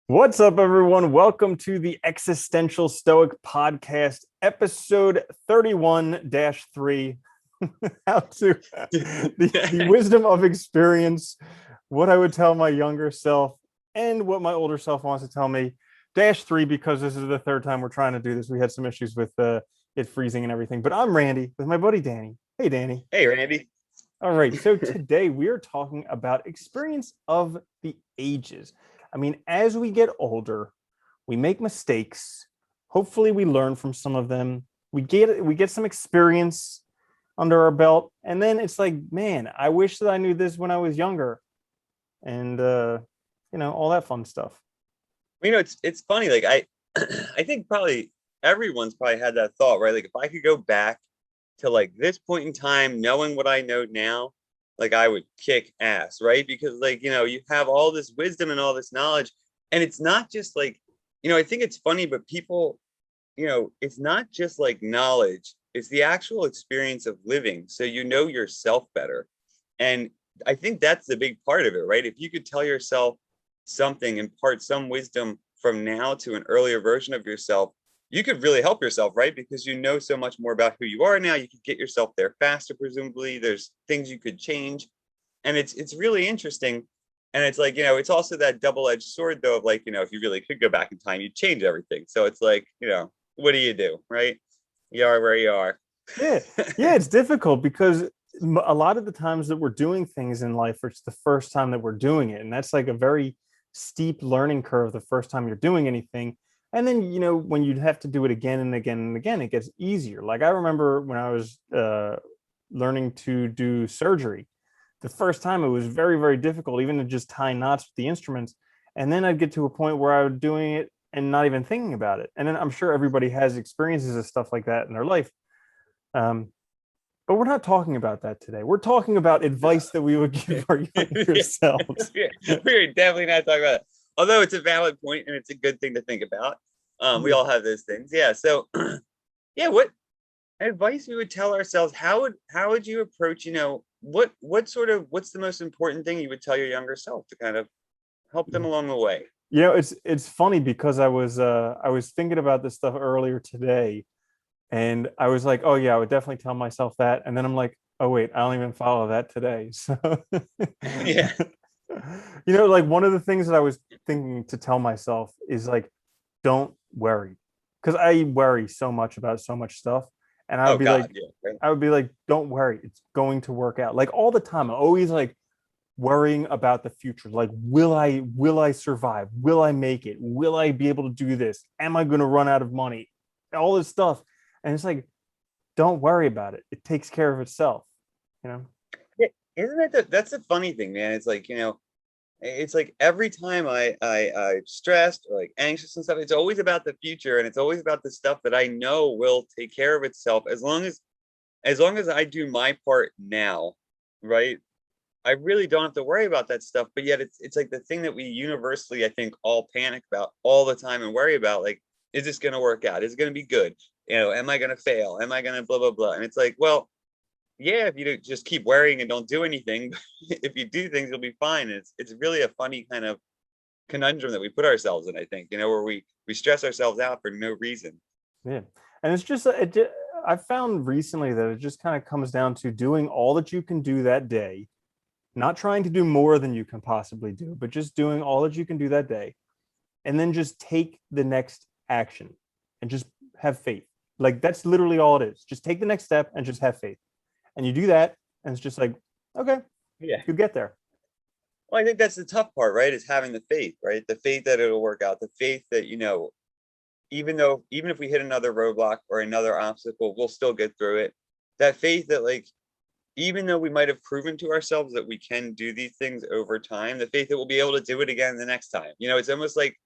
What's up, everyone? Welcome to the Existential Stoic podcast, episode 31-3. How to the wisdom of experience, what I would tell my younger self, and what my older self wants to tell me. -3, because this is the third time we're trying to do this. We had some issues with it freezing and everything. But I'm Randy with my buddy Danny. Hey, Danny. Hey, Randy. All right. So today we are talking about experience of the ages. I mean, as we get older, we make mistakes. Hopefully, we learn from some of them. We get some experience under our belt, and then it's like, man, I wish that I knew this when I was younger, and all that fun stuff. It's funny. Like I think probably everyone's probably had that thought, right? Like if I could go back to like this point in time, knowing what I know now, like I would kick ass, right? Because you have all this wisdom and all this knowledge, and it's not just like, I think it's funny, but people, it's not just like knowledge, it's the actual experience of living. So you know yourself better. And I think that's the big part of it, right? If you could tell yourself something, impart some wisdom from now to an earlier version of yourself, you could really help yourself, right? Because you know so much more about who you are now. You could get yourself there faster, presumably. There's things you could change. And it's really interesting. And it's like, it's also that double-edged sword, though, of like, if you really could go back in time, you'd change everything. So it's like, what do you do, right? You are where you are. Yeah, yeah, it's difficult because a lot of the times that we're doing things in life, it's the first time that we're doing it, and that's like a very steep learning curve the first time you're doing anything. And then when you have to do it again and again and again, it gets easier. Like I remember when I was learning to do surgery, the first time it was very, very difficult, even to just tie knots with the instruments. And then I'd get to a point where I was doing it and not even thinking about it. And then I'm sure everybody has experiences of stuff like that in their life. um, but we're not talking about that today. We're talking about advice that we would give our younger selves. We're definitely not talking about it. Although it's a valid point and it's a good thing to think about. We Yeah. all have those things. Yeah. So yeah, what advice we would tell ourselves? How would you approach, what's the most important thing you would tell your younger self to kind of help them along the way? It's funny because I was thinking about this stuff earlier today, and I was like, oh yeah, I would definitely tell myself that. And then I'm like, oh wait, I don't even follow that today. So Yeah. like one of the things that I was thinking to tell myself is like, don't worry, because I worry so much about so much stuff. And Oh God. Yeah. Right. I would be like, don't worry, it's going to work out. Like all the time, I'm always like worrying about the future. Like, will I survive? Will I make it? Will I be able to do this? Am I going to run out of money? All this stuff. And it's like, don't worry about it. It takes care of itself, you know? Yeah. Isn't that's the funny thing, man? It's like, it's like every time I stressed or like anxious and stuff, it's always about the future, and it's always about the stuff that I know will take care of itself as long as I do my part now, right? I really don't have to worry about that stuff. But yet it's like the thing that we universally, I think, all panic about all the time and worry about, like, is this gonna work out? Is it gonna be good? Am I gonna fail? Am I gonna blah blah blah? And it's like, well, yeah, if you don't just keep worrying and don't do anything, if you do things, you'll be fine. And it's really a funny kind of conundrum that we put ourselves in, I think, where we stress ourselves out for no reason. Yeah. And it's just, I found recently that it just kind of comes down to doing all that you can do that day, not trying to do more than you can possibly do, but just doing all that you can do that day. And then just take the next action and just have faith. Like that's literally all it is. Just take the next step and just have faith. And you do that, and it's just like, okay, Yeah. you get there. Well, I think that's the tough part, right? Is having the faith, right? The faith that it'll work out, the faith that, even if we hit another roadblock or another obstacle, we'll still get through it. That faith that, like, even though we might have proven to ourselves that we can do these things over time, the faith that we'll be able to do it again the next time. It's almost like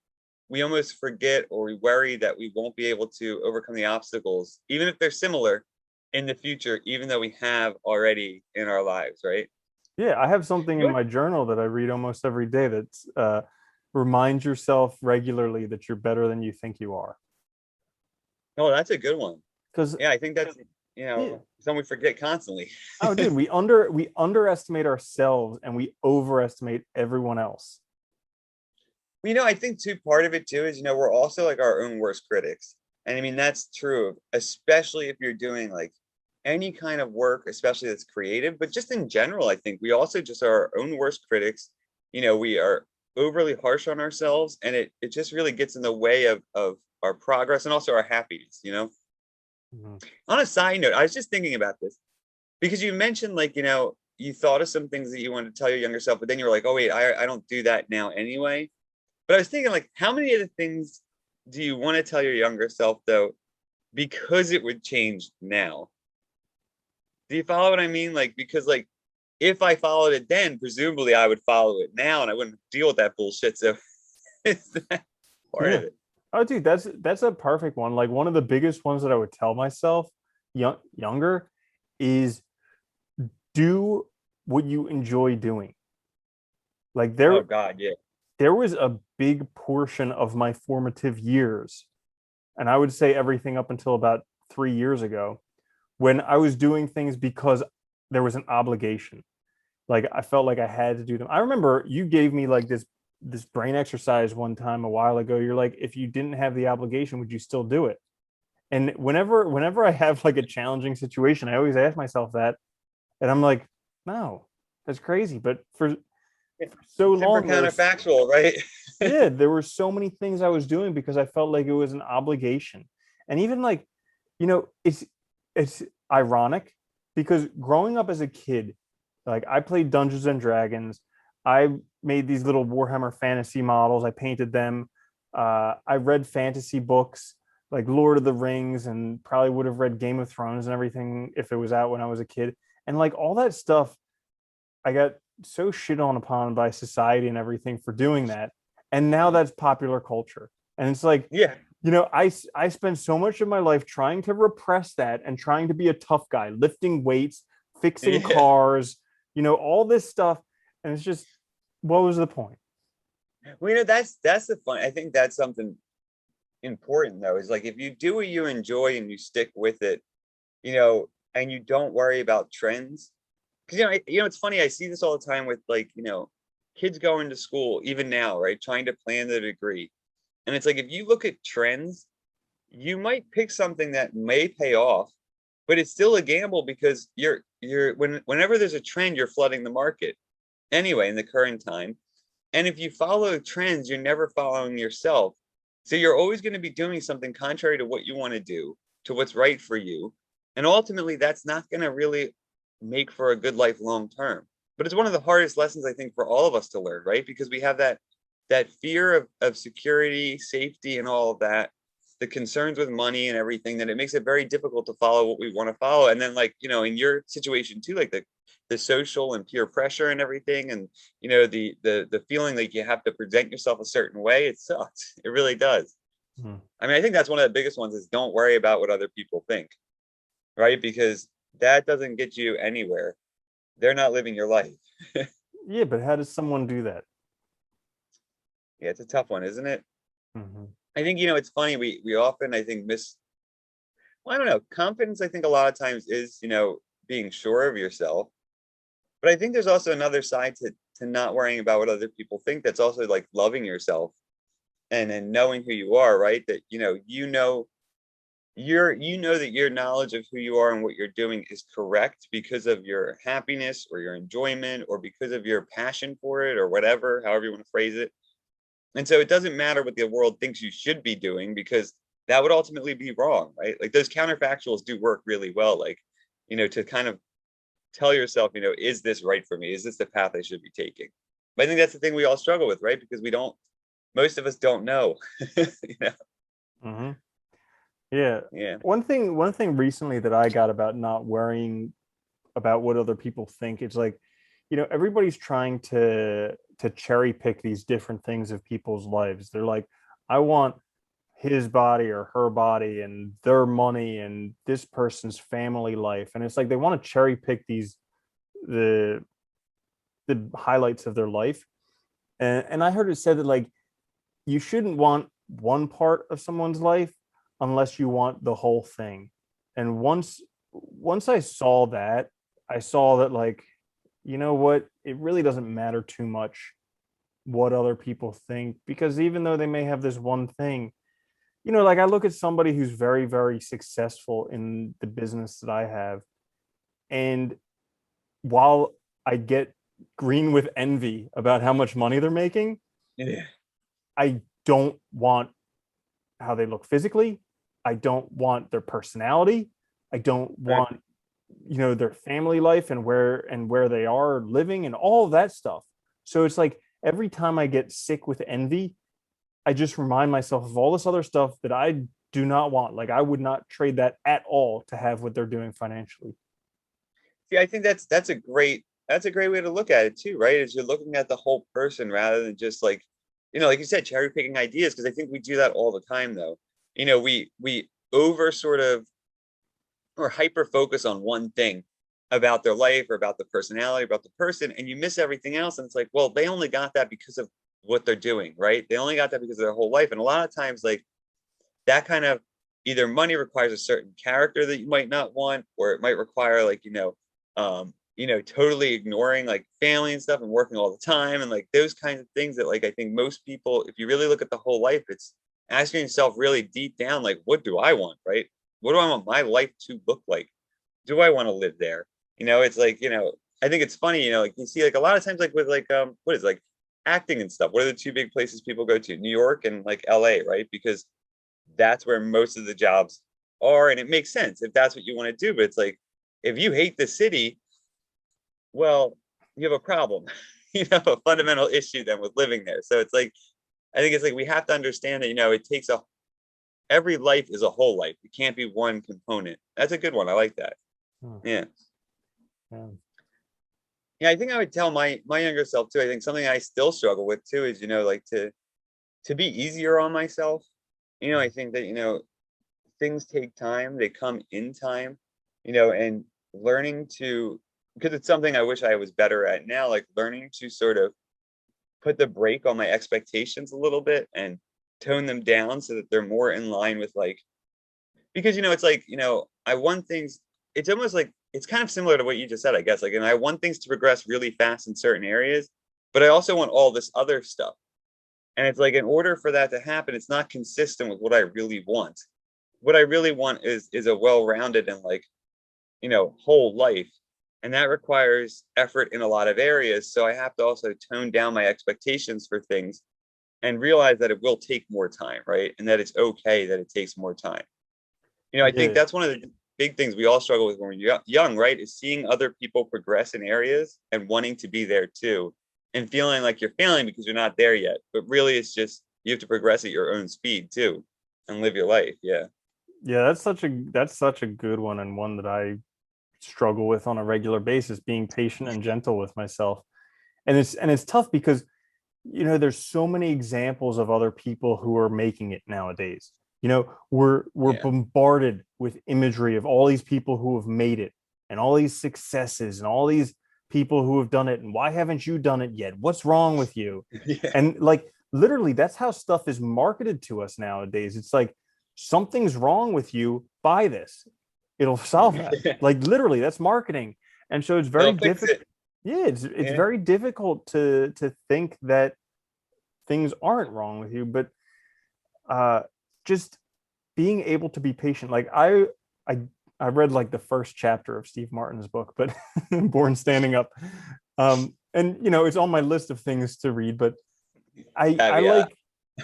we almost forget or we worry that we won't be able to overcome the obstacles, even if they're similar in the future, even though we have already in our lives, right? Yeah, I have something in my journal that I read almost every day that's remind yourself regularly that you're better than you think you are. Oh, that's a good one. Because Yeah, I think that's yeah, something we forget constantly. oh dude, we underestimate ourselves and we overestimate everyone else. Well, I think too, part of it too is, we're also like our own worst critics. And I mean, that's true, especially if you're doing like any kind of work, especially that's creative, but just in general, I think we also just are our own worst critics. We are overly harsh on ourselves, and it just really gets in the way of our progress and also our happiness. Mhm. On a side note, I was just thinking about this because you mentioned like, you thought of some things that you wanted to tell your younger self, but then you were like, oh wait, I don't do that now anyway. But I was thinking, like, how many of the things do you want to tell your younger self, though, because it would change now? Do you follow what I mean? Like, because, like, if I followed it then, presumably I would follow it now and I wouldn't deal with that bullshit. So it's that part Yeah. of it. Oh, dude, that's a perfect one. Like one of the biggest ones that I would tell myself younger is do what you enjoy doing. Like Oh, God, yeah. there was a big portion of my formative years, and I would say everything up until about 3 years ago, when I was doing things because there was an obligation. Like I felt like I had to do them. I remember you gave me like this brain exercise one time a while ago. You're like, if you didn't have the obligation, would you still do it? And whenever I have like a challenging situation, I always ask myself that, and I'm like, no, that's crazy. But for so Super long, counterfactual, right? yeah, there were so many things I was doing because I felt like it was an obligation. And even like, it's ironic because growing up as a kid, like I played Dungeons and Dragons. I made these little Warhammer fantasy models. I painted them. I read fantasy books like Lord of the Rings, and probably would have read Game of Thrones and everything if it was out when I was a kid. And like all that stuff, I got so shit on upon by society and everything for doing that. And now that's popular culture. And it's like, Yeah. I spend so much of my life trying to repress that and trying to be a tough guy, lifting weights, fixing Yeah. cars, all this stuff. And it's just, what was the point? Well, that's the fun. I think that's something important though, is like if you do what you enjoy and you stick with it, and you don't worry about trends. Because it's funny. I see this all the time with like kids going to school even now, right? Trying to plan their degree, and it's like if you look at trends, you might pick something that may pay off, but it's still a gamble because whenever there's a trend, you're flooding the market anyway in the current time. And if you follow trends, you're never following yourself. So you're always going to be doing something contrary to what you want to do, to what's right for you. And ultimately, that's not going to really make for a good life long term. But it's one of the hardest lessons, I think, for all of us to learn, right? Because we have that fear of security, safety, and all of that, the concerns with money and everything, that it makes it very difficult to follow what we want to follow. And then, like, in your situation too, like the social and peer pressure and everything, and the feeling like you have to present yourself a certain way, it sucks. It really does. Hmm. I mean, I think that's one of the biggest ones is don't worry about what other people think, right? Because that doesn't get you anywhere. They're not living your life. Yeah, but how does someone do that? Yeah, it's a tough one, isn't it? Hmm. I think it's funny. We often, I think, miss. Well, I don't know. Confidence, I think, a lot of times is being sure of yourself. But I think there's also another side to not worrying about what other people think. That's also like loving yourself and knowing who you are, right? That you know that your knowledge of who you are and what you're doing is correct because of your happiness or your enjoyment or because of your passion for it or whatever, however you want to phrase it. And so it doesn't matter what the world thinks you should be doing because that would ultimately be wrong, right? Like those counterfactuals do work really well, like, to kind of tell yourself, is this right for me? Is this the path I should be taking? But I think that's the thing we all struggle with, right? Because most of us don't know. you know? Hmm. Yeah. Yeah. One thing recently that I got about not worrying about what other people think, it's like, everybody's trying to cherry pick these different things of people's lives. They're like, I want his body or her body and their money and this person's family life. And it's like they want to cherry pick the the highlights of their life. And I heard it said that like you shouldn't want one part of someone's life unless you want the whole thing. And once I saw that, I saw that like, you know what, it really doesn't matter too much what other people think, because even though they may have this one thing, like I look at somebody who's very, very successful in the business that I have, and while I get green with envy about how much money they're making, Yeah. I don't want how they look physically. I don't want their personality. I don't Right. want, their family life and where they are living and all of that stuff. So it's like every time I get sick with envy, I just remind myself of all this other stuff that I do not want. Like I would not trade that at all to have what they're doing financially. See, I think that's a great way to look at it too, right? Is you're looking at the whole person rather than just like, like you said, cherry picking ideas, because I think we do that all the time though. We over sort of or hyper focus on one thing about their life or about the personality, about the person, and you miss everything else. And it's like, well, they only got that because of what they're doing, right? They only got that because of their whole life. And a lot of times, like that kind of either money requires a certain character that you might not want, or it might require like, totally ignoring like family and stuff and working all the time and like those kinds of things that like I think most people, if you really look at the whole life, it's asking yourself really deep down, like, what do I want, right? What do I want my life to look like? Do I want to live there? It's like, I think it's funny, like you see like a lot of times like with like what is like acting and stuff. What are the two big places people go to? New York and like LA, right? Because that's where most of the jobs are. And it makes sense if that's what you want to do. But it's like, if you hate the city, well, you have a problem. You have a fundamental issue then with living there. So it's like, I think it's like we have to understand that, it takes every life is a whole life. It can't be one component. That's a good one. I like that. Hmm. Yeah. Yeah. Yeah, I think I would tell my younger self too. I think something I still struggle with too is, like to be easier on myself. I think that, things take time, they come in time, and learning to, because it's something I wish I was better at now, like learning to sort of put the brake on my expectations a little bit and tone them down so that they're more in line with like, because it's like, I want things, it's almost like it's kind of similar to what you just said, I guess. Like, and I want things to progress really fast in certain areas, but I also want all this other stuff. And it's like in order for that to happen, it's not consistent with what I really want. What I really want is a well-rounded and like, whole life. And that requires effort in a lot of areas. So I have to also tone down my expectations for things and realize that it will take more time, right? And that it's okay that it takes more time. I think Yeah. that's one of the big things we all struggle with when we're young, right? Is seeing other people progress in areas and wanting to be there too, and feeling like you're failing because you're not there yet. But really, it's just you have to progress at your own speed too, and live your life. Yeah. Yeah, that's such a good one, and one that I struggle with on a regular basis, being patient and gentle with myself. And it's tough because there's so many examples of other people who are making it nowadays. We're Yeah. bombarded with imagery of all these people who have made it and all these successes and all these people who have done it, and why haven't you done it yet? What's wrong with you? Yeah. And like literally that's how stuff is marketed to us nowadays. It's like something's wrong with you, buy this, it'll solve that. Like literally that's marketing. And so it's very It'll fix difficult. it. Yeah, it's Yeah. very difficult to think that things aren't wrong with you, but uh just being able to be patient. Like I I read like the first chapter of Steve Martin's book, but Born Standing Up. And it's on my list of things to read, but I I Caveat. like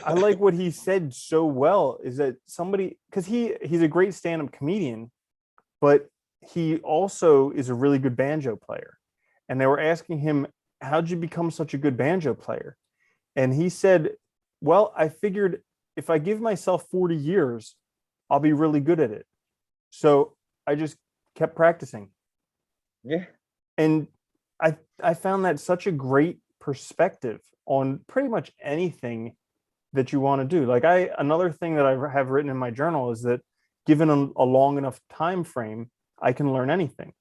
I like what he said so well, is that somebody, because he's a great stand-up comedian, but he also is a really good banjo player. And they were asking him, how'd you become such a good banjo player? And he said, well, I figured if I give myself 40 years, I'll be really good at it. So I just kept practicing. Yeah. And I found that such a great perspective on pretty much anything that you want to do. Like another thing that I have written in my journal is that given a long enough time frame, I can learn anything.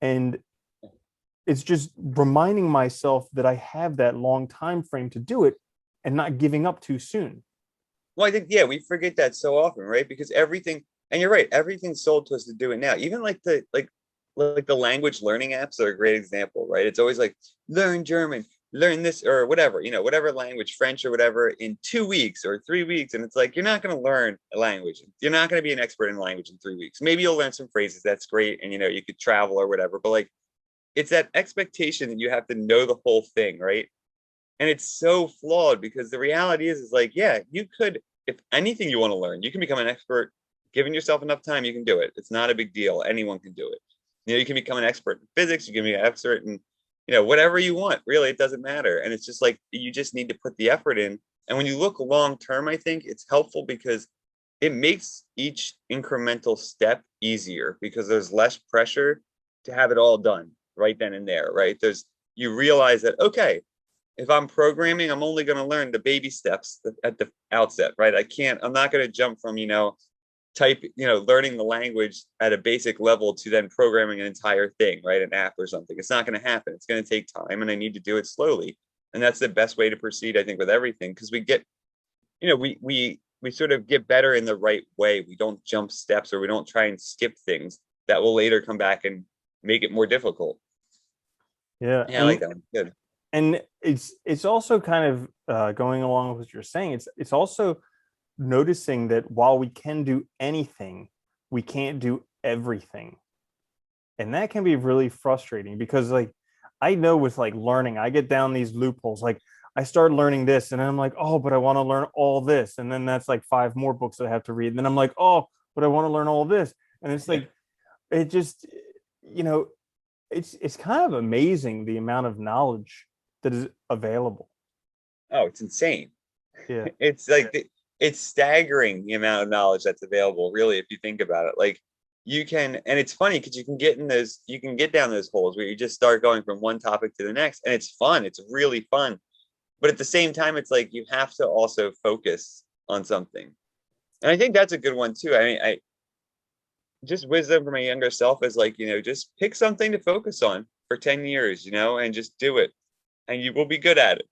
And it's just reminding myself that I have that long time frame to do it and not giving up too soon. Well, I think, yeah, we forget that so often, right? Because everything, and you're right, everything's sold to us to do it now. Even like the language learning apps are a great example, right? It's always like learn German, learn this or whatever, whatever language, French or whatever, in 2 weeks or 3 weeks. And it's like, you're not going to learn a language. You're not going to be an expert in language in 3 weeks. Maybe you'll learn some phrases. That's great. And, you could travel or whatever. But like, it's that expectation that you have to know the whole thing, right? And it's so flawed because the reality is like, yeah, you could, if anything you want to learn, you can become an expert. Giving yourself enough time, you can do it. It's not a big deal. Anyone can do it. You can become an expert in physics. You can be an expert in, whatever you want. Really, it doesn't matter. And it's just like, you just need to put the effort in. And when you look long term, I think it's helpful because it makes each incremental step easier because there's less pressure to have it all done right then and there, right? You realize that, okay, if I'm programming, I'm only going to learn the baby steps at the outset, right? I'm not going to jump from, learning the language at a basic level to then programming an entire thing, right? An app or something. It's not going to happen. It's going to take time and I need to do it slowly. And that's the best way to proceed, I think, with everything. Because we get, we sort of get better in the right way. We don't jump steps or we don't try and skip things that will later come back and make it more difficult. Yeah. Yeah, I like that one. Good. And it's also kind of going along with what you're saying. It's also noticing that while we can do anything, we can't do everything, and that can be really frustrating because like I know with like learning, I get down these loopholes. Like I start learning this, and I'm like, oh, but I want to learn all this, and then that's like 5 more books that I have to read, and then I'm like, oh, but I want to learn all this, and it's like it just you know it's kind of amazing the amount of knowledge that is available. Oh, it's insane. Yeah. It's like it's staggering the amount of knowledge that's available, really, if you think about it. Like you can, and it's funny because you can get down those holes where you just start going from one topic to the next, and it's fun. It's really fun. But at the same time, it's like you have to also focus on something. And I think that's a good one too. I mean, I just wisdom for my younger self is like, just pick something to focus on for 10 years, and just do it. And you will be good at it.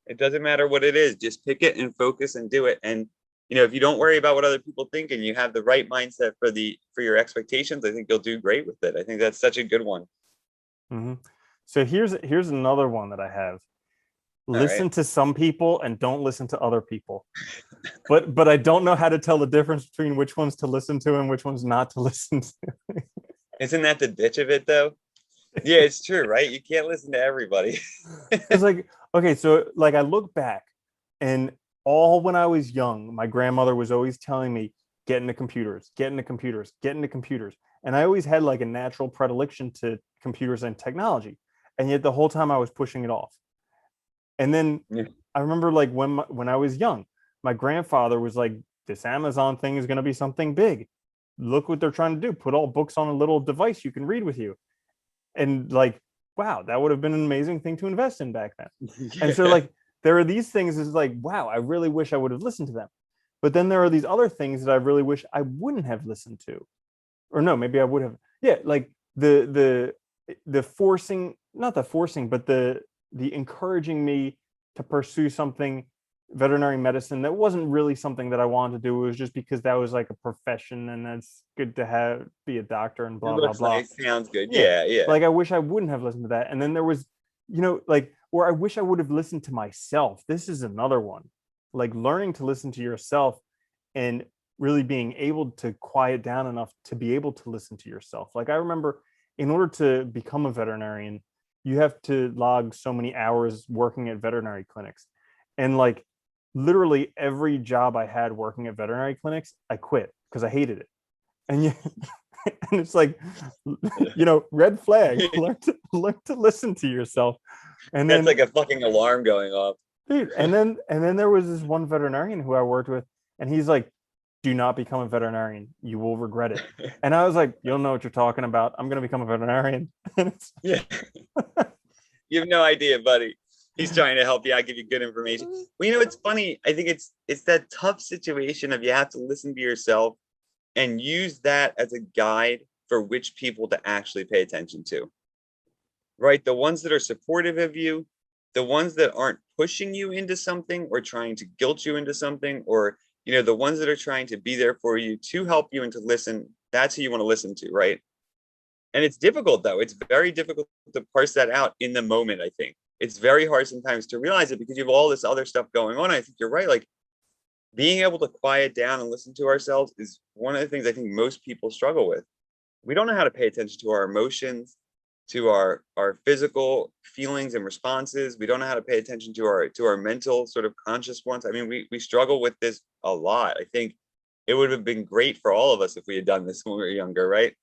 It doesn't matter what it is. Just pick it and focus and do it. And if you don't worry about what other people think and you have the right mindset for your expectations, I think you'll do great with it. I think that's such a good one. Mm-hmm. So here's another one that I have. All right. Listen to some people and don't listen to other people. But I don't know how to tell the difference between which ones to listen to and which ones not to listen to. Isn't that the ditch of it though? Yeah, it's true, right? You can't listen to everybody. Because like, okay, so like I look back and all when I was young, my grandmother was always telling me, get into computers, get into computers, get into computers. And I always had like a natural predilection to computers and technology. And yet the whole time I was pushing it off. And then Yeah. I remember like when I was young, my grandfather was like, this Amazon thing is going to be something big. Look what they're trying to do. Put all books on a little device you can read with you. And like, wow, that would have been an amazing thing to invest in back then. And so Yeah. like there are these things is like, wow, I really wish I would have listened to them. But then there are these other things that I really wish I wouldn't have listened to. Or no, maybe I would have. Yeah, like the forcing, not the forcing, but the encouraging me to pursue something veterinary medicine that wasn't really something that I wanted to do. It was just because that was like a profession and that's good to have be a doctor and It blah blah looks blah. nice. Sounds good. Yeah. Yeah, yeah. Like I wish I wouldn't have listened to that. And then there was, like, or I wish I would have listened to myself. This is another one. Like learning to listen to yourself and really being able to quiet down enough to be able to listen to yourself. Like I remember in order to become a veterinarian, you have to log so many hours working at veterinary clinics. And like literally every job I had working at veterinary clinics, I quit because I hated it. And you, and it's like, red flag. Learn to listen to yourself. And That's then, like a fucking alarm going off. dude, and then there was this one veterinarian who I worked with, and he's like, "Do not become a veterinarian. You will regret it." And I was like, "You don't know what you're talking about. I'm gonna become a veterinarian." Yeah. You have no idea, buddy. He's trying to help you out, give you good information. Well, it's funny. I think it's that tough situation of you have to listen to yourself and use that as a guide for which people to actually pay attention to. Right? The ones that are supportive of you, the ones that aren't pushing you into something or trying to guilt you into something, or the ones that are trying to be there for you to help you and to listen. That's who you want to listen to, right? And it's difficult though. It's very difficult to parse that out in the moment, I think. it's very hard sometimes to realize it because you have all this other stuff going on. I think you're right. Like being able to quiet down and listen to ourselves is one of the things I think most people struggle with. We don't know how to pay attention to our emotions, to our physical feelings and responses. We don't know how to pay attention to our mental sort of conscious ones. I mean, we struggle with this a lot. I think it would have been great for all of us if we had done this when we were younger, right?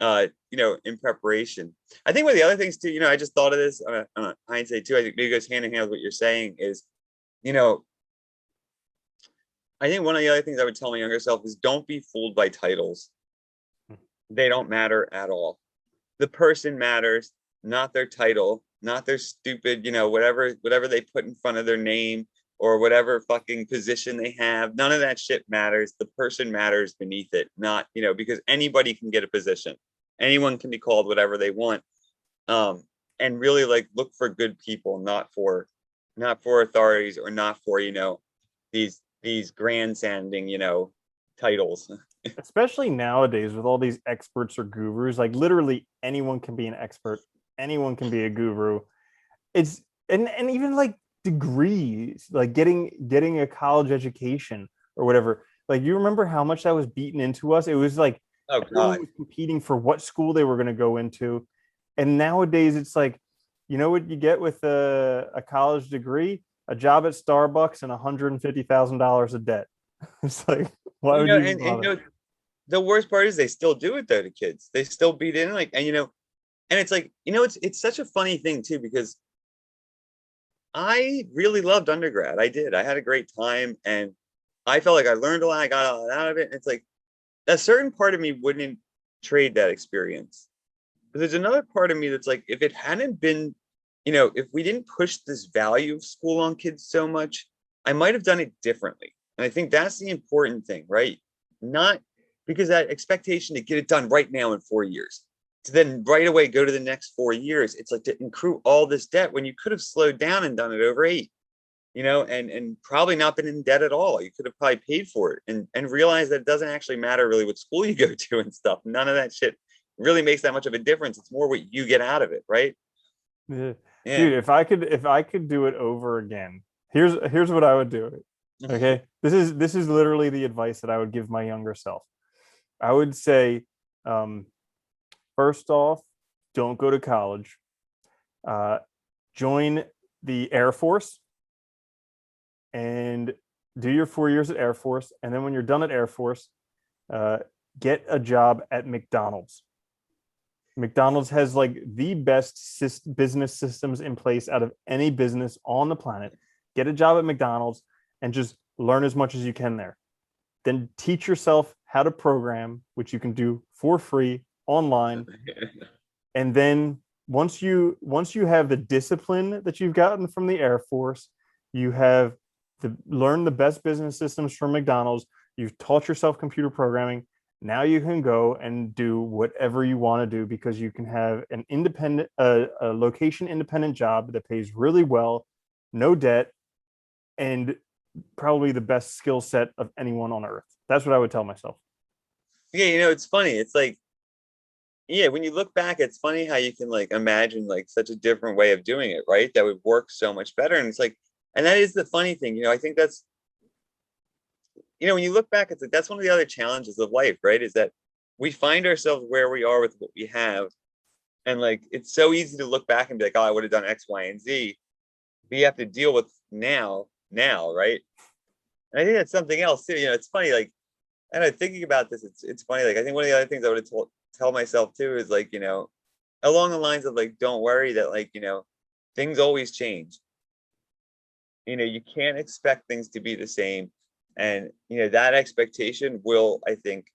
In preparation. I think one of the other things too, I just thought of this on a hindsight too. I think maybe goes hand in hand with what you're saying is, you know, I think one of the other things I would tell my younger self is don't be fooled by titles. They don't matter at all. The person matters, not their title, not their stupid, whatever they put in front of their name or whatever fucking position they have. None of that shit matters. The person matters beneath it, not, because anybody can get a position. Anyone can be called whatever they want. And really like look for good people, not for authorities or not for, these grandstanding, titles. Especially nowadays with all these experts or gurus, like literally anyone can be an expert, anyone can be a guru. It's and even like degrees, like getting a college education or whatever. Like you remember how much that was beaten into us? It was like Oh everyone God. was competing for what school they were going to go into. And nowadays it's like, you know what you get with a college degree? A job at Starbucks and $150,000 of debt. It's like, why You would know, you even and bother? the worst part is they still do it though to kids. They still beat in like, and it's like, it's such a funny thing too, because I really loved undergrad. I did. I had a great time and I felt like I learned a lot. I got a lot out of it. And it's like a certain part of me wouldn't trade that experience. But there's another part of me that's like, if it hadn't been, if we didn't push this value of school on kids so much, I might have done it differently. And I think that's the important thing, right? Not because that expectation to get it done right now in 4 years, to then right away go to the next 4 years. It's like to accrue all this debt when you could have slowed down and done it over 8, and probably not been in debt at all. You could have probably paid for it and realized that it doesn't actually matter really what school you go to and stuff. None of that shit really makes that much of a difference. It's more what you get out of it, right? Yeah. Yeah. Dude, if I could do it over again, here's what I would do it. Okay. This is literally the advice that I would give my younger self. I would say, um, first off, don't go to college. Uh, join the Air Force and do your 4 years at Air Force. And then when you're done at Air Force, uh, get a job at McDonald's. McDonald's has like the best business systems in place out of any business on the planet. Get a job at McDonald's and just learn as much as you can there. Then teach yourself how to program, which you can do for free online. And then once you have the discipline that you've gotten from the Air Force, you have learn the best business systems from McDonald's, you've taught yourself computer programming. Now you can go and do whatever you want to do because you can have an independent, a location independent job that pays really well, no debt, and probably the best skill set of anyone on earth. That's what I would tell myself. Yeah, it's funny. It's like, yeah, when you look back, it's funny how you can like imagine like such a different way of doing it, right? That would work so much better. And it's like, and that is the funny thing, I think that's, when you look back, it's like that's one of the other challenges of life, right? Is that we find ourselves where we are with what we have. And like it's so easy to look back and be like, oh, I would have done X, Y, and Z. But you have to deal with now, right? And I think that's something else too. It's funny, like, and I'm thinking about this, it's funny. Like I think one of the other things I would have tell myself too is like, along the lines of like, don't worry that like, things always change. You can't expect things to be the same. And that expectation will, I think,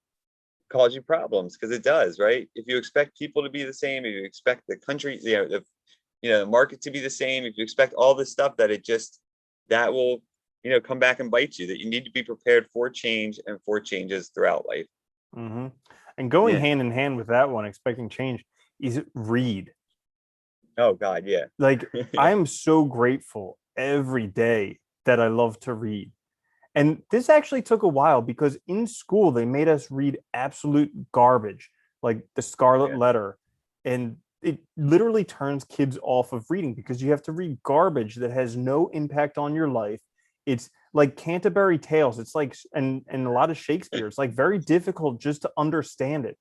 cause you problems because it does, right? If you expect people to be the same, if you expect the country, the market to be the same, if you expect all this stuff, that will, come back and bite you. That you need to be prepared for change and for changes throughout life. Mm-hmm. And going Yeah. hand in hand with that one, expecting change, is read. Oh God, yeah. Like I am so grateful every day that I love to read. And this actually took a while because in school they made us read absolute garbage, like The Scarlet Yeah. Letter. And it literally turns kids off of reading because you have to read garbage that has no impact on your life. It's like Canterbury Tales. It's like, and a lot of Shakespeare. It's like very difficult just to understand it.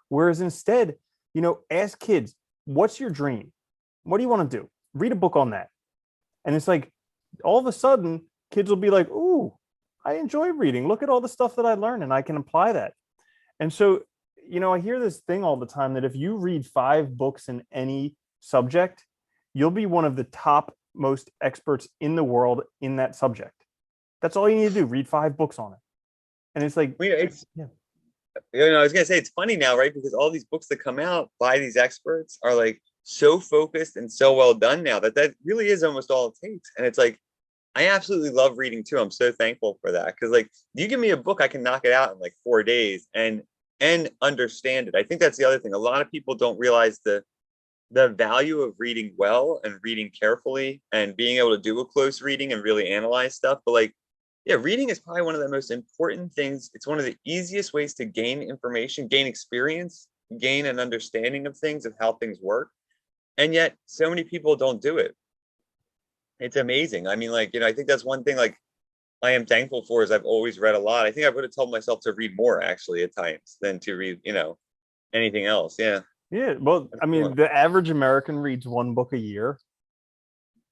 Whereas instead, ask kids, what's your dream? What do you want to do? Read a book on that. And it's like, all of a sudden, kids will be like, ooh, I enjoy reading. Look at all the stuff that I learned and I can apply that. And so, I hear this thing all the time that if you read 5 books in any subject, you'll be one of the top most experts in the world in that subject. That's all you need to do. Read 5 books on it. And it's like, Well, it's yeah, I was gonna say it's funny now, right? Because all these books that come out by these experts are like so focused and so well done now that really is almost all it takes. And it's like I absolutely love reading too. I'm so thankful for that because like you give me a book, I can knock it out in like 4 days and understand it. I think that's the other thing. A lot of people don't realize the value of reading well and reading carefully and being able to do a close reading and really analyze stuff. But like, yeah, reading is probably one of the most important things. It's one of the easiest ways to gain information, gain experience, gain an understanding of things, of how things work. And yet so many people don't do it. It's amazing. I mean, like, I think that's one thing like I am thankful for is I've always read a lot. I think I would have told myself to read more actually at times than to read, anything else. Yeah. yeah. Well, That's I a good one. mean, the average American reads 1 book a year,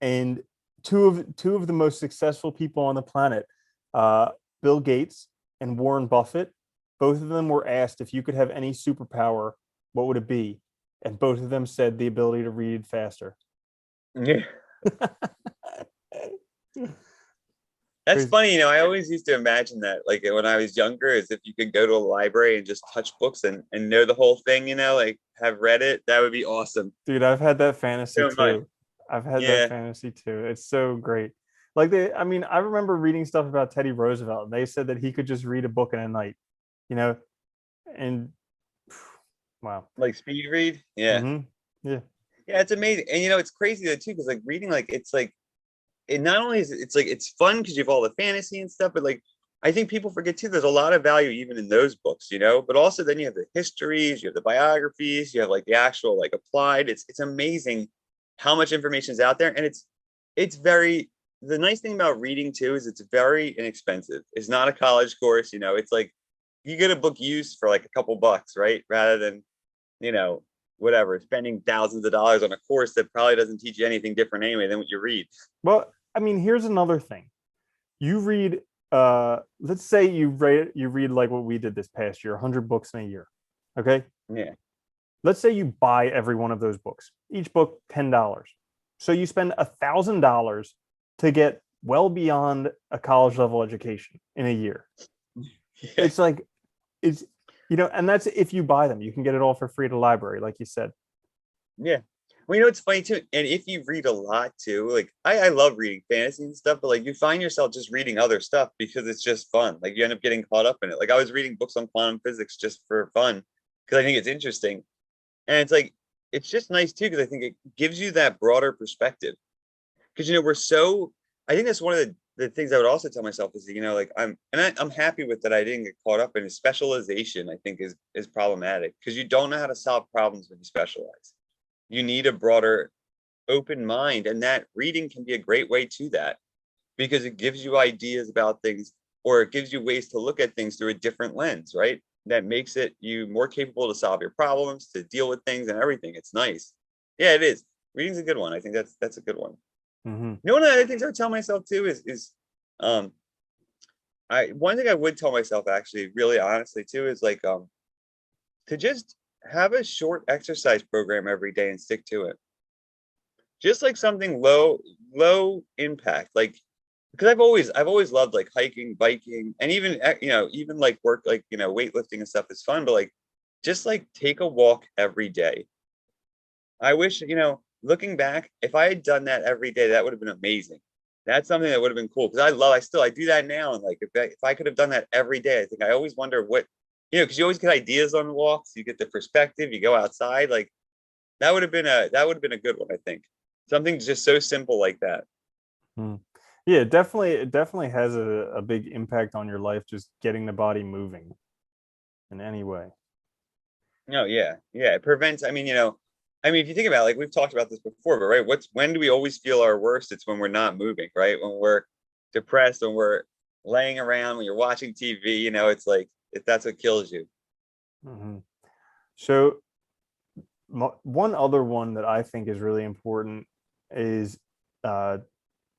and two of the most successful people on the planet, uh, Bill Gates and Warren Buffett, both of them were asked if you could have any superpower, what would it be? And both of them said the ability to read faster. Yeah. That's Crazy. funny. I always used to imagine that, like when I was younger, as if you could go to a library and just touch books and know the whole thing, like have read it. That would be awesome. Dude, I've had that fantasy So much. too. I've had that Yeah. fantasy too. It's so great. Like I mean, I remember reading stuff about Teddy Roosevelt, and they said that he could just read a book in a night, you know, and wow. Like speed read. Yeah. Hmm. Yeah. Yeah. It's amazing. And it's crazy though too, because like reading, like it's like it not only is it's like it's fun because you have all the fantasy and stuff, but like I think people forget too, there's a lot of value even in those books, but also then you have the histories, you have the biographies, you have like the actual like applied. It's amazing how much information is out there. And it's very the nice thing about reading too is it's very inexpensive. It's not a college course, it's like you get a book used for like a couple bucks, right? Rather than, you know, whatever, spending thousands of dollars on a course that probably doesn't teach you anything different anyway than what you read. Well, I mean, here's another thing. You read, let's say you read like what we did this past year, 100 books in a year. Okay. Yeah. Let's say you buy every one of those books, each book $10. So you spend $1,000 to get well beyond a college level education in a year. Yeah. It's like, it's, and that's if you buy them, you can get it all for free at a library, like you said. Yeah. Well, it's funny too. And if you read a lot too, like I love reading fantasy and stuff, but like you find yourself just reading other stuff because it's just fun. Like you end up getting caught up in it. Like I was reading books on quantum physics just for fun because I think it's interesting. And it's like, it's just nice too, because I think it gives you that broader perspective. Because, we're so, I think that's one of the things I would also tell myself is, like I'm happy with that. I didn't get caught up in a specialization, I think is problematic because you don't know how to solve problems when you specialize. You need a broader open mind, and that reading can be a great way to that because it gives you ideas about things or it gives you ways to look at things through a different lens, right? That makes it you more capable to solve your problems, to deal with things and everything. It's nice. Yeah, it is. Reading's a good one. I think that's a good one. Mm-hmm. One of the other things I would tell myself too is um I one thing I would tell myself actually really honestly too is like to just have a short exercise program every day and stick to it. Just like something low impact, like because I've always loved like hiking, biking, and even even like work like weightlifting and stuff is fun, but like just like take a walk every day. I wish looking back, if I had done that every day, that would have been amazing. That's something that would have been cool because I do that now, and like if I could have done that every day, I think I always wonder what because you always get ideas on walks, you get the perspective, you go outside, like that would have been a good one, I think. Something just so simple like that. Mm. Yeah, definitely. It definitely has a big impact on your life, just getting the body moving in any way. No, yeah, yeah. It prevents. I mean, I mean, if you think about it, like we've talked about this before, but right, when do we always feel our worst? It's when we're not moving, right? When we're depressed, when we're laying around, when you're watching TV, it's like if that's what kills you. Mhm. So one other one that I think is really important is, uh,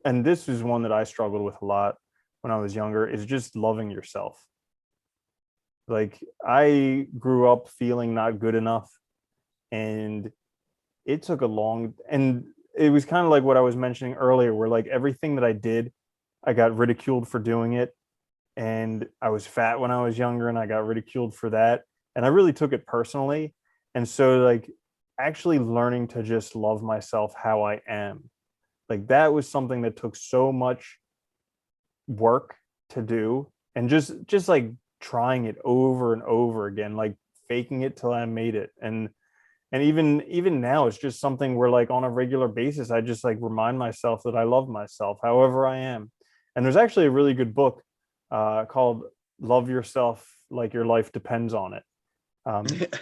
and this is one that I struggled with a lot when I was younger, is just loving yourself. Like I grew up feeling not good enough, and it took a long, and it was kind of like what I was mentioning earlier, where like everything that I did, I got ridiculed for doing it. And I was fat when I was younger and I got ridiculed for that. And I really took it personally. And so like actually learning to just love myself how I am, like that was something that took so much work to do, and just like trying it over and over again, like faking it till I made it. And even now it's just something where like on a regular basis I just like remind myself that I love myself however I am. And there's actually a really good book called Love Yourself Like Your Life Depends on It.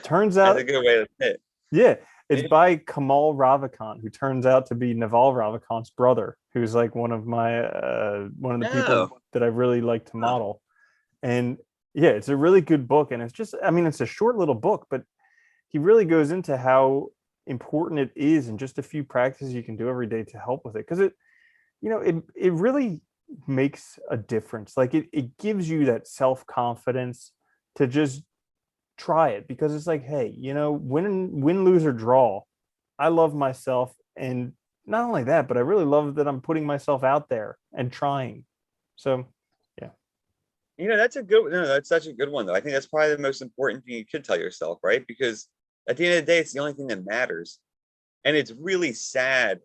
Turns That's a out, good way to say it. yeah, it's Yeah. by Kamal Ravikant, who turns out to be Naval Ravikant's brother, who's like one of the No. people that I really like to Huh. model. And yeah, it's a really good book, and it's just, I mean, it's a short little book, but he really goes into how important it is and just a few practices you can do every day to help with it, because it really makes a difference. Like it gives you that self-confidence to just try it, because it's like, hey, win, lose or draw, I love myself. And not only that, but I really love that I'm putting myself out there and trying. So yeah. That's a good no, that's such a good one though. I think that's probably the most important thing you could tell yourself, right? Because at the end of the day, it's the only thing that matters. And it's really sad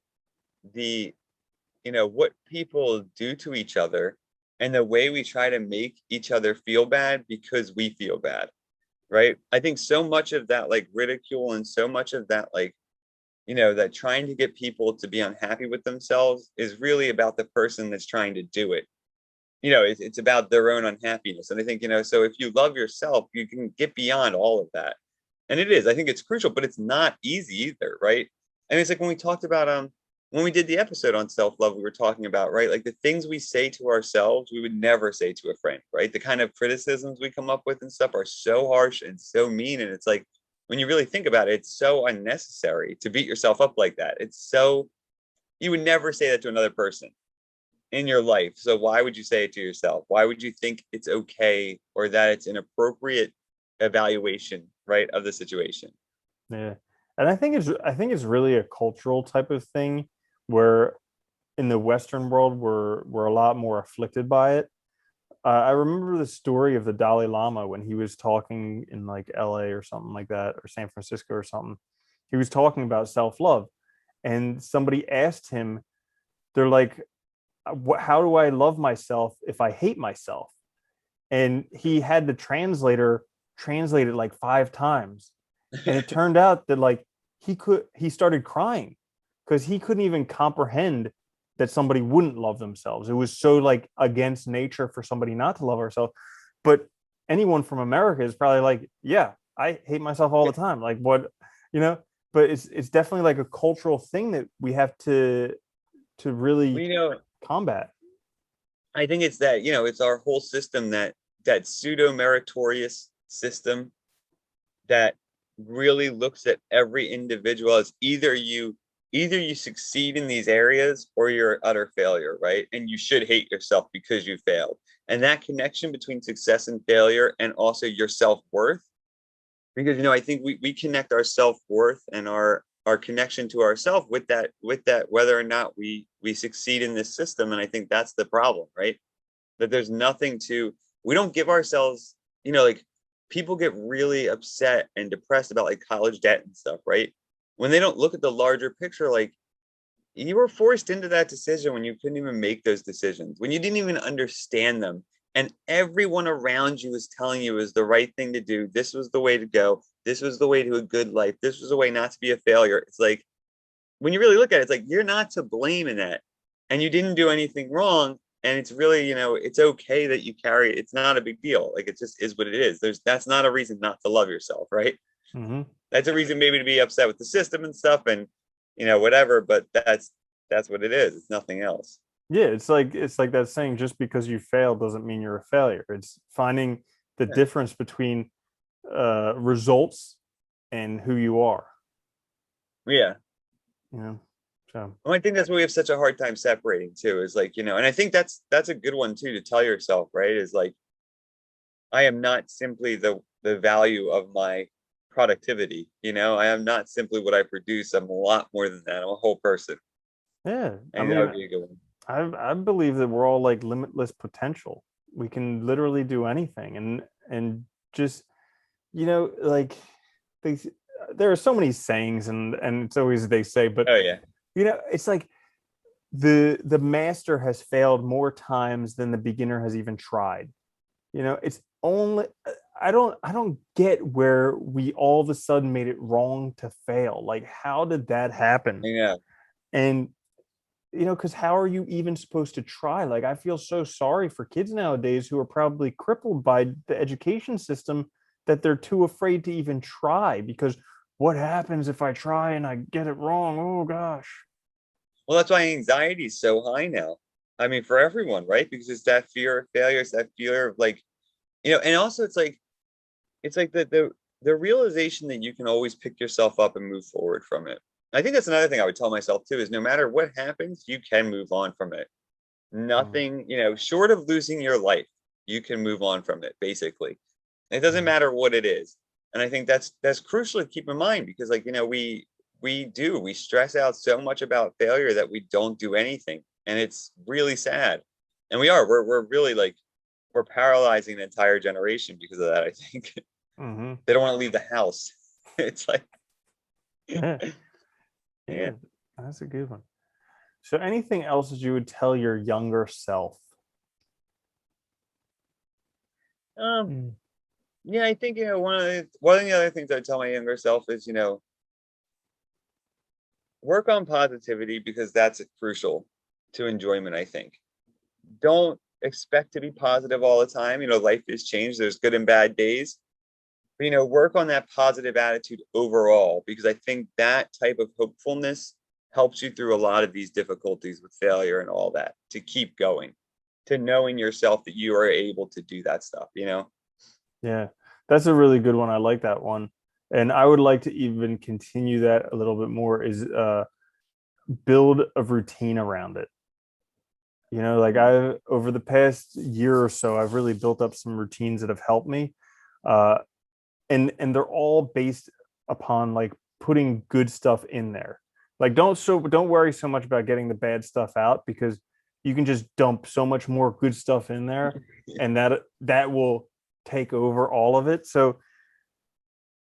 the what people do to each other and the way we try to make each other feel bad because we feel bad, right? I think so much of that like ridicule and so much of that like that trying to get people to be unhappy with themselves is really about the person that's trying to do it. It's about their own unhappiness. And I think, so if you love yourself, you can get beyond all of that. And it is, I think it's crucial, but it's not easy either, right? And it's like when we talked about when we did the episode on self-love, we were talking about, right? Like the things we say to ourselves, we would never say to a friend, right? The kind of criticisms we come up with and stuff are so harsh and so mean. And it's like when you really think about it, it's so unnecessary to beat yourself up like that. You would never say that to another person in your life. So why would you say it to yourself? Why would you think it's okay or that it's an appropriate evaluation, right, of the situation? Yeah. And I think it's really a cultural type of thing, where in the Western world we're a lot more afflicted by it. I remember the story of the Dalai Lama when he was talking in like LA or something like that, or San Francisco or something. He was talking about self-love, and somebody asked him, they're like, how do I love myself if I hate myself? And he had the translator translate it like 5 times. And it turned out that like he started crying because he couldn't even comprehend that somebody wouldn't love themselves. It was so like against nature for somebody not to love ourselves. But anyone from America is probably like, yeah, I hate myself all the time. Like what, you know, but it's definitely like a cultural thing that we have to Well, really combat. I think it's that, it's our whole system that pseudo meritorious system that really looks at every individual as either you succeed in these areas or you're an utter failure, right? And you should hate yourself because you failed. And that connection between success and failure and also your self-worth, because I think we connect our self-worth and our connection to ourselves with that whether or not we succeed in this system. And I think that's the problem, right? That there's nothing to we don't give ourselves, like people get really upset and depressed about like college debt and stuff, right? When they don't look at the larger picture, like you were forced into that decision when you couldn't even make those decisions, when you didn't even understand them. And everyone around you was telling you it was the right thing to do. This was the way to go. This was the way to a good life. This was the way not to be a failure. It's like, when you really look at it, it's like you're not to blame in that. And you didn't do anything wrong. And it's really, it's okay that you carry it. It's not a big deal. Like it just is what it is. That's not a reason not to love yourself, right? Hmm. That's a reason maybe to be upset with the system and stuff, and whatever. But that's what it is. It's nothing else. Yeah, it's like that saying, just because you fail doesn't mean you're a failure. It's finding the Yeah. difference between results and who you are, Yeah. you know. So Well, I think that's why we have such a hard time separating too. Is like, and I think that's a good one too to tell yourself, right? Is like, I am not simply the value of my productivity. I am not simply what I produce. I'm a lot more than that. I'm a whole person. yeah, I I think that mean, would be a good one. I believe that we're all like limitless potential. We can literally do anything, and just, like, they there are so many sayings, and it's always they say, but Oh yeah. it's like the master has failed more times than the beginner has even tried. It's only, I don't get where we all of a sudden made it wrong to fail. Like, how did that happen? Yeah. And because how are you even supposed to try? Like, I feel so sorry for kids nowadays who are probably crippled by the education system, that they're too afraid to even try, because what happens if I try and I get it wrong? Oh gosh. Well, that's why anxiety is so high now. I mean, for everyone, right? Because it's that fear of failure, it's that fear of like, and also it's like the realization that you can always pick yourself up and move forward from it. I think that's another thing I would tell myself too, is no matter what happens, you can move on from it. Mm, Nothing, short of losing your life, you can move on from it, basically. It doesn't mm, matter what it is. And I think that's crucial to keep in mind, because like, we stress out so much about failure that we don't do anything. And it's really sad. And we're really like, we're paralyzing an entire generation because of that, I think. mhm. They don't want to leave the house. It's like, Yeah, yeah. yeah, that's a good one. So, anything else that you would tell your younger self? Um, Mm, yeah, I think, one of the other things I tell my younger self is, work on positivity, because that's crucial to enjoyment, I think. Don't expect to be positive all the time. Life has changed. There's good and bad days. But, work on that positive attitude overall, because I think that type of hopefulness helps you through a lot of these difficulties with failure and all that, to keep going, to knowing yourself that you are able to do that stuff. yeah, that's a really good one. I like that one. And I would like to even continue that a little bit more, is build a routine around it. Like, I over the past year or so, I've really built up some routines that have helped me. Uh, and they're all based upon, like, putting good stuff in there. Like, don't worry so much about getting the bad stuff out, because you can just dump so much more good stuff in there, and that will take over all of it. So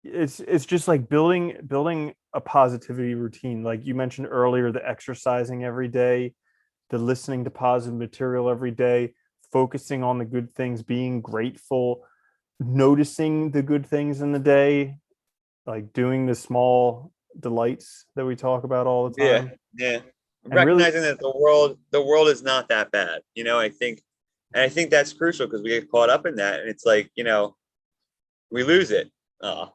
it's just like building a positivity routine, like you mentioned earlier, the exercising every day, the listening to positive material every day, focusing on the good things, being grateful, noticing the good things in the day, like doing the small delights that we talk about all the Yeah, time. yeah. And really, Recognizing that the world is not that bad. I think that's crucial, because we get caught up in that, and it's like, we lose it. Oh,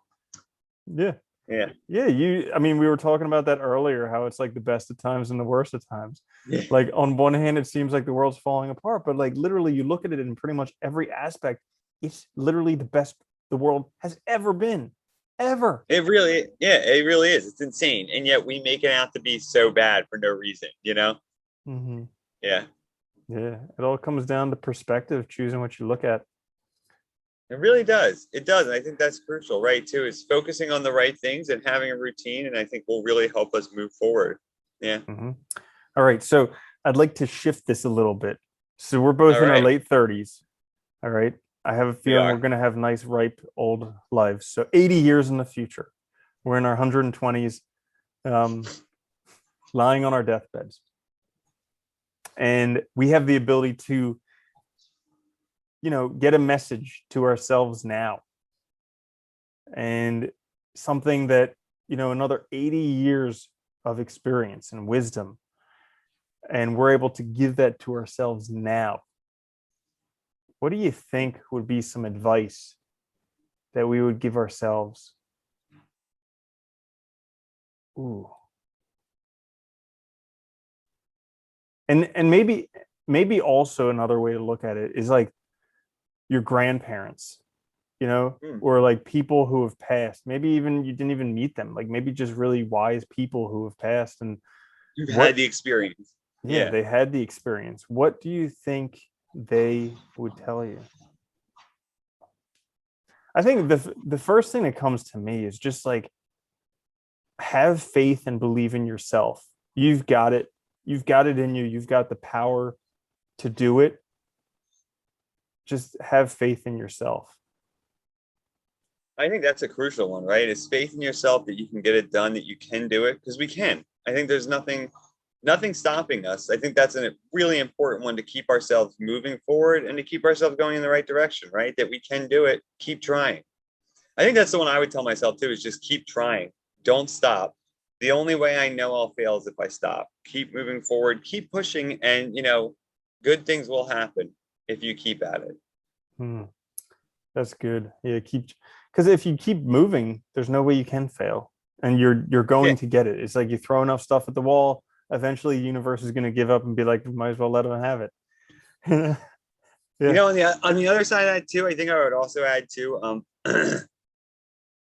yeah, yeah. yeah, I mean, we were talking about that earlier, how it's like the best of times and the worst of times. Yeah. Like, on one hand, it seems like the world's falling apart, but like literally, you look at it in pretty much every aspect, it's literally the best the world has ever been, ever. It really is. It's insane. And yet we make it out to be so bad for no reason. Hmm. Yeah. Yeah, it all comes down to perspective, choosing what you look at. It really does. It does. And I think that's crucial, right? Too, is focusing on the right things and having a routine. And I think will really help us move forward. Yeah. Hmm. All right, so I'd like to shift this a little bit. So we're both All in our right. late 30s. All right. I have a We feeling we're are. going to have nice, ripe, old lives. So 80 years in the future, we're in our 120s, um, lying on our deathbeds. And we have the ability to, get a message to ourselves now. And something that, another 80 years of experience and wisdom. And we're able to give that to ourselves now. What do you think would be some advice that we would give ourselves Ooh. And maybe also another way to look at it is like your grandparents, Hmm. or like people who have passed. Maybe even you didn't even meet them. Like maybe just really wise people who have passed. And You've had what, the experience. yeah, Yeah. they had the experience. What do you think they would tell you? I think the first thing that comes to me is just like have faith and believe in yourself. You've got it. You've got it in you. You've got the power to do it. Just have faith in yourself. I think that's a crucial one, right? Is faith in yourself that you can get it done, that you can do it, because we can. I think there's nothing stopping us. I think that's a really important one to keep ourselves moving forward and to keep ourselves going in the right direction, right? That we can do it, keep trying. I think that's the one I would tell myself too, is just keep trying. Don't stop. The only way I know I'll fail is if I stop. Keep moving forward, keep pushing, and good things will happen if you keep at it. Hmm, that's good. Yeah, because if you keep moving, there's no way you can fail, and you're Yeah. going to get it. It's like you throw enough stuff at the wall. Eventually, the universe is going to give up and be like, might as well let them have it. Yeah. On the other side of that too, I think I would also add too,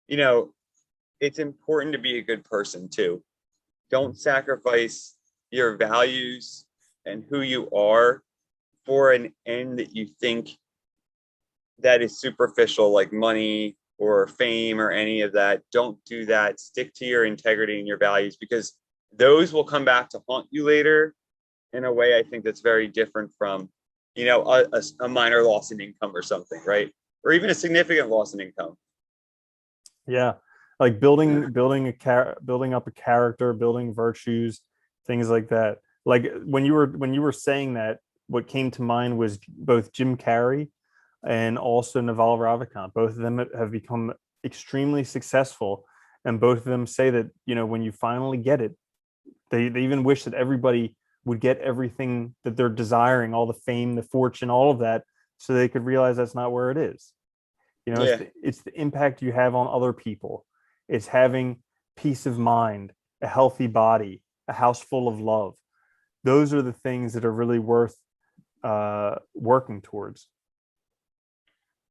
you know, it's important to be a good person too. Don't sacrifice your values and who you are for an end that you think that is superficial, like money or fame or any of that. Don't do that. Stick to your integrity and your values, because those will come back to haunt you later in a way I think that's very different from, a minor loss in income or something, right? Or even a significant loss in income. Yeah, like building up a character, building virtues, things like that. Like when you were saying that, what came to mind was both Jim Carrey and also Naval Ravikant. Both of them have become extremely successful, and both of them say that when you finally get it, they even wish that everybody would get everything that they're desiring, all the fame, the fortune, all of that, so they could realize that's not where it is. It's Yeah. the impact you have on other people. It's having peace of mind, a healthy body, a house full of love. Those are the things that are really worth working towards.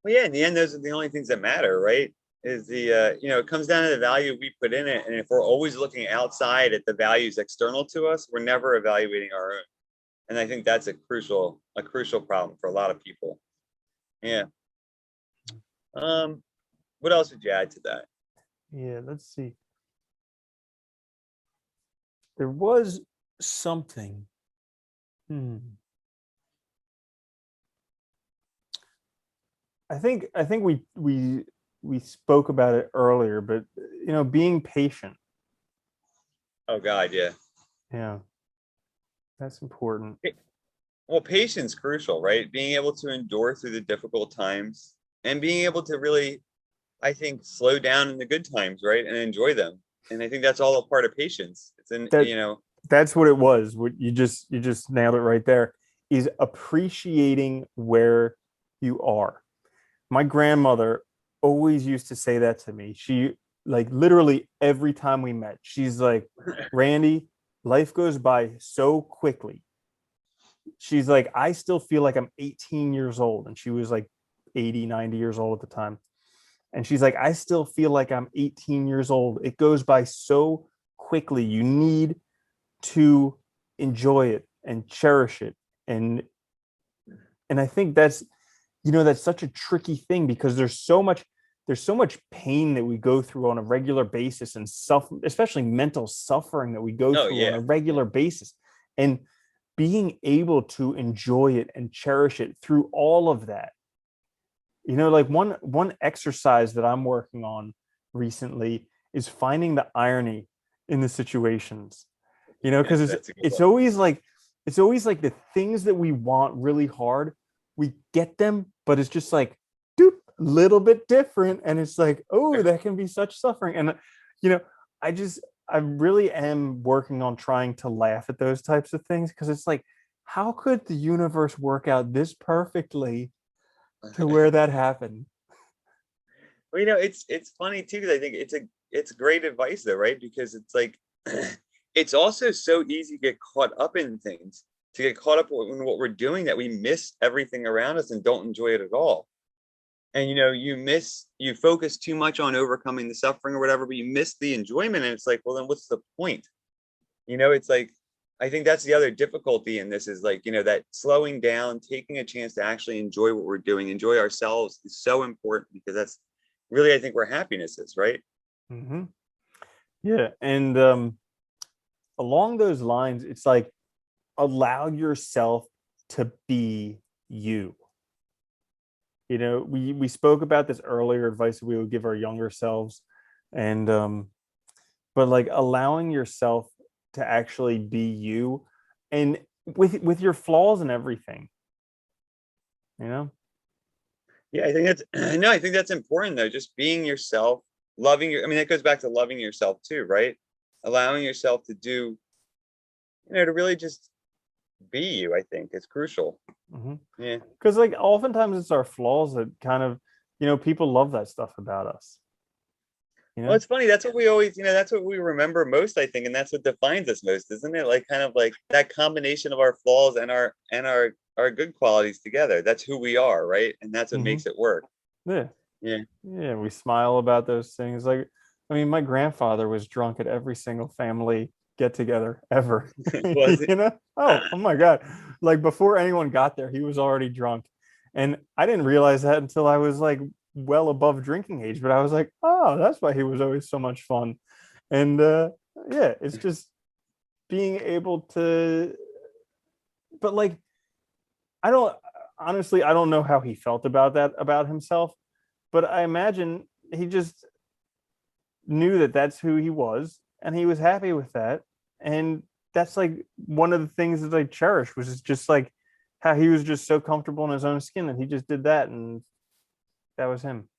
Well, yeah, in the end, those are the only things that matter, right? Is it comes down to the value we put in it. And if we're always looking outside at the values external to us, we're never evaluating our own. And I think that's a crucial problem for a lot of people. Yeah. Um, what else would you add to that? Yeah, let's see. There was something. Hmm. I think we spoke about it earlier, but being patient. Oh God, yeah. Yeah, that's important. Well, patience crucial, right? Being able to endure through the difficult times and being able to really, I think, slow down in the good times, right? And enjoy them. And I think that's all a part of patience. It's in, That that's what it was. What you just nailed it right there. Is appreciating where you are. My grandmother always used to say that to me. She, like, literally every time we met, she's like, Randy, life goes by so quickly. She's like, I still feel like I'm 18 years old. And she was like 80, 90 years old at the time. And she's like, I still feel like I'm 18 years old. It goes by so quickly. You need to enjoy it and cherish it. And I think that's such a tricky thing, because there's so much pain that we go through on a regular basis, and especially mental suffering that we go oh through on yeah. a regular basis. And being able to enjoy it and cherish it through all of that. Like one exercise that I'm working on recently is finding the irony in the situations. Because it's That's a good it's one. always like it's always like the things that we want really hard, we get them, but it's just like doop, little bit different, and it's like, oh, that can be such suffering. And you know, I really am working on trying to laugh at those types of things, because it's like, how could the universe work out this perfectly to where that happened? Well, it's funny too, because I think it's great advice though, right? Because it's like it's also so easy to get caught up in things, to get caught up in what we're doing, that we miss everything around us and don't enjoy it at all. And you focus too much on overcoming the suffering or whatever, but you miss the enjoyment. And it's like, well, then what's the point? It's like, I think that's the other difficulty in this, is like, that slowing down, taking a chance to actually enjoy what we're doing, enjoy ourselves, is so important, because that's really, I think, where happiness is, right? Mm-hmm. Yeah. And along those lines, it's like, allow yourself to be you. We spoke about this earlier, advice that we would give our younger selves. And but like allowing yourself to actually be you, and with your flaws and everything, you know. Yeah, I think that's no, I think that's important though. Just being yourself, I mean, that goes back to loving yourself too, right? Allowing yourself to do, to really just be you, I think is crucial. Yeah. Because like oftentimes it's our flaws that kind of, people love that stuff about us, you Well, know. it's funny. That's what we always, that's what we remember most, I think, and that's what defines us most, isn't it? Like kind of like that combination of our flaws and our good qualities together. That's who we are, right? And that's what Hmm. makes it work. Yeah. Yeah. Yeah, we smile about those things. Like, I mean, my grandfather was drunk at every single family get together ever. Was it? Oh my God. Like before anyone got there, he was already drunk. And I didn't realize that until I was like well above drinking age. But I was like, oh, that's why he was always so much fun. And yeah, it's just being able to, but like, I don't, honestly, I don't know how he felt about that about himself, but I imagine he just knew that that's who he was, and he was happy with that. And that's like one of the things that I cherish, was just like how he was just so comfortable in his own skin that he just did that, and that was him.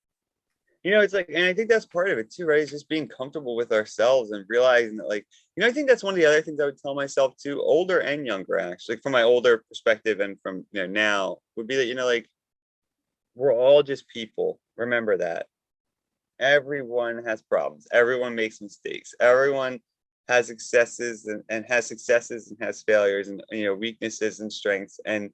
It's like, and I think that's part of it too, right? It's just being comfortable with ourselves and realizing that, like, I think that's one of the other things I would tell myself too, older and younger, actually, from my older perspective and from, now, would be that, like, we're all just people. Remember that. Everyone has problems. Everyone makes mistakes. Everyone has successes and has successes and has failures and, weaknesses and strengths. And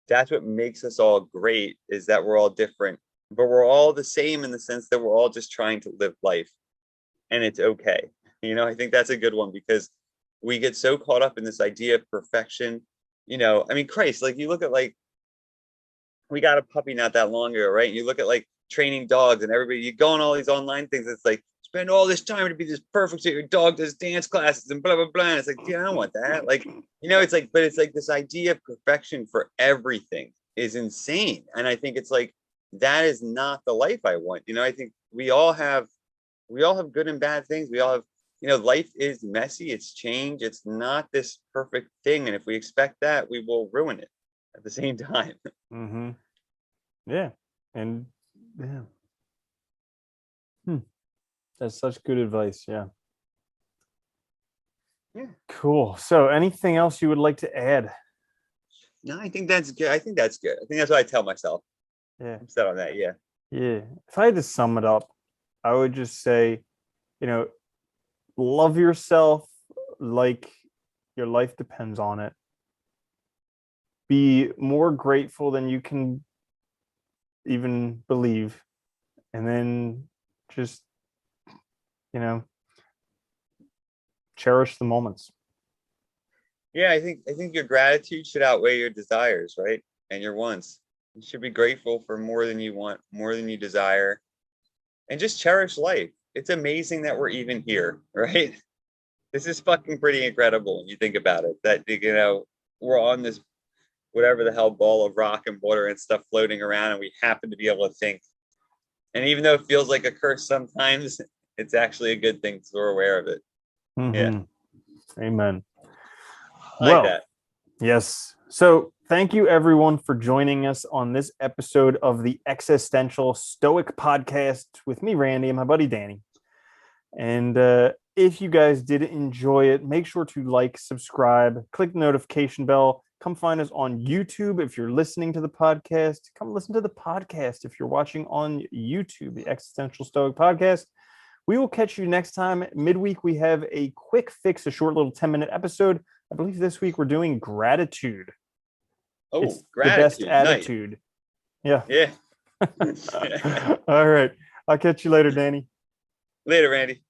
that's what makes us all great, is that we're all different, but we're all the same in the sense that we're all just trying to live life, and it's okay. I think that's a good one, because we get so caught up in this idea of perfection. I mean, Christ, like, you look at, like, we got a puppy not that long ago, right? And you look at, like, training dogs, and everybody, you go on all these online things. It's like, spend all this time to be this perfect, so your dog does dance classes and blah blah blah. And it's like, yeah, I don't want that. Like, it's like, but it's like this idea of perfection for everything is insane. And I think it's like, that is not the life I want. I think we all have good and bad things. We all have, life is messy. It's change. It's not this perfect thing. And if we expect that, we will ruin it at the same time. Mm-hmm. Yeah. And yeah. Hmm. That's such good advice. Yeah. Yeah. Cool. So anything else you would like to add? No, I think that's good. I think that's good. I think that's what I tell myself. Yeah. I'm set on that. Yeah. Yeah. If I had to sum it up, I would just say, you know, love yourself like your life depends on it. Be more grateful than you can even believe. And then just, you know, cherish the moments. Yeah, I think your gratitude should outweigh your desires, right? And your wants. You should be grateful for more than you want, more than you desire, and just cherish life. It's amazing that we're even here, right? This is fucking pretty incredible when you think about it. That, we're on this whatever the hell ball of rock and water and stuff floating around, and we happen to be able to think. And even though it feels like a curse sometimes, it's actually a good thing, so we're aware of it. Yeah, Mm-hmm. Amen. I like Well, that. yes. So thank you everyone for joining us on this episode of the Existential Stoic podcast with me, Randy, and my buddy Danny. And if you guys did enjoy it, make sure to like, subscribe, click the notification bell. Come find us on YouTube if you're listening to the podcast. Come listen to the podcast if you're watching on YouTube, the Existential Stoic podcast. We will catch you next time. Midweek, we have a quick fix, a short little 10-minute episode. I believe this week we're doing gratitude. Oh, It's the best gratitude. Nice. attitude. Yeah. Yeah. All right. I'll catch you later, Danny. Later, Randy.